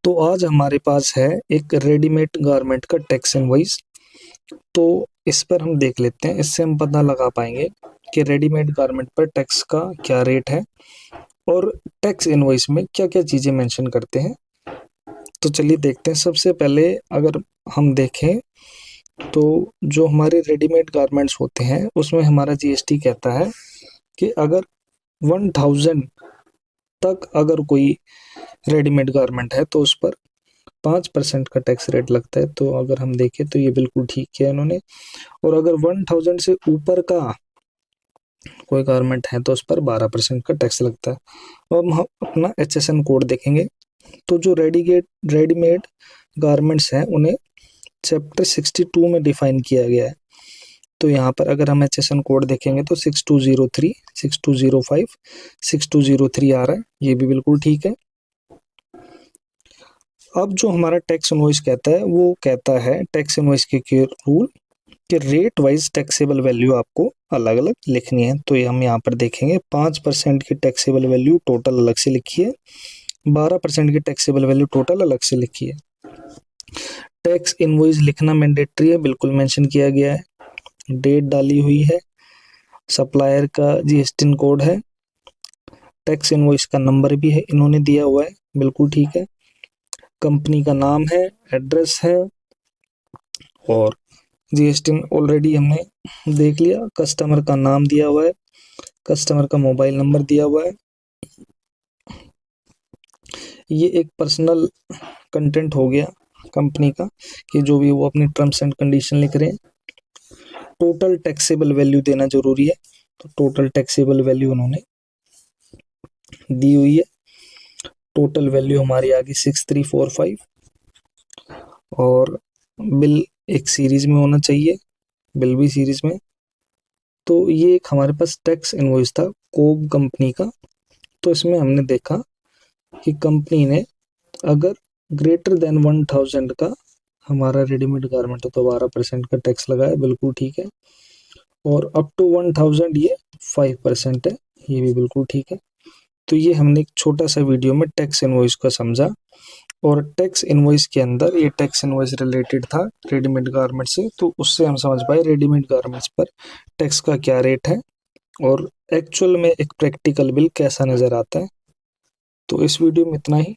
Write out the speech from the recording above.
तो आज हमारे पास है एक रेडीमेड गारमेंट का टैक्स इनवॉइस। तो इस पर हम देख लेते हैं, इससे हम पता लगा पाएंगे कि रेडीमेड गारमेंट पर टैक्स का क्या रेट है और टैक्स इनवॉइस में क्या क्या चीज़ें मेंशन करते हैं। तो चलिए देखते हैं। सबसे पहले अगर हम देखें तो जो हमारे रेडीमेड गारमेंट्स होते हैं उसमें हमारा जीएसटी कहता है कि अगर 1000 तक अगर कोई रेडीमेड गारमेंट है तो उस पर 5% का टैक्स रेट लगता है। तो अगर हम देखें तो ये बिल्कुल ठीक किया इन्होंने। और अगर 1000 से ऊपर का कोई गारमेंट है तो उस पर 12% का टैक्स लगता है। अब हम अपना HSN कोड देखेंगे तो जो रेडीमेड गारमेंट्स हैं उन्हें चैप्टर 62 में डिफाइन किया गया है। तो यहाँ पर अगर हम HSN कोड देखेंगे तो 6203, 6205, 6203 आ रहा है, ये भी बिल्कुल ठीक है। अब जो हमारा टैक्स इनवॉइस कहता है वो कहता है टैक्स इनवॉइस के रूल कि रेट वाइज टैक्सेबल वैल्यू आपको अलग अलग लिखनी है। तो ये हम यहाँ पर देखेंगे 5% की टैक्सेबल वैल्यू टोटल अलग से लिखी है, 12% की टैक्सेबल वैल्यू टोटल अलग से लिखी है। टैक्स इनवॉइस लिखना मैंडेटरी है, बिल्कुल मेंशन किया गया है, डेट डाली हुई है, सप्लायर का जीएसटी कोड है, टैक्स इनवॉइस का नंबर भी है इन्होंने दिया हुआ है, बिल्कुल ठीक है, कंपनी का नाम है, एड्रेस है और जीएसटी ऑलरेडी हमने देख लिया, कस्टमर का नाम दिया हुआ है, कस्टमर का मोबाइल नंबर दिया हुआ है। ये एक पर्सनल कंटेंट हो गया कंपनी का कि जो भी वो अपनी टर्म्स एंड कंडीशन लिख रहे हैं। टोटल टैक्सेबल वैल्यू देना जरूरी है, तो टोटल टैक्सेबल वैल्यू उन्होंने दी हुई है। टोटल वैल्यू हमारी आ गई 6345 और बिल एक सीरीज में होना चाहिए, बिल भी सीरीज में। तो ये एक हमारे पास टैक्स इनवॉइस था कोब कंपनी का। तो इसमें हमने देखा कि कंपनी ने अगर ग्रेटर देन 1000 का हमारा रेडीमेड गारमेंट है तो 12% का टैक्स लगाया, बिल्कुल ठीक है। और अप टू 1000 ये 5% है, ये भी बिल्कुल ठीक है। तो ये हमने एक छोटा सा वीडियो में टैक्स इनवॉइस को समझा और टैक्स इनवॉइस के अंदर ये टैक्स इनवॉइस रिलेटेड था रेडीमेड गारमेंट से, तो उससे हम समझ पाए रेडीमेड गारमेंट्स पर टैक्स का क्या रेट है और एक्चुअल में एक प्रैक्टिकल बिल कैसा नज़र आता है। तो इस वीडियो में इतना ही।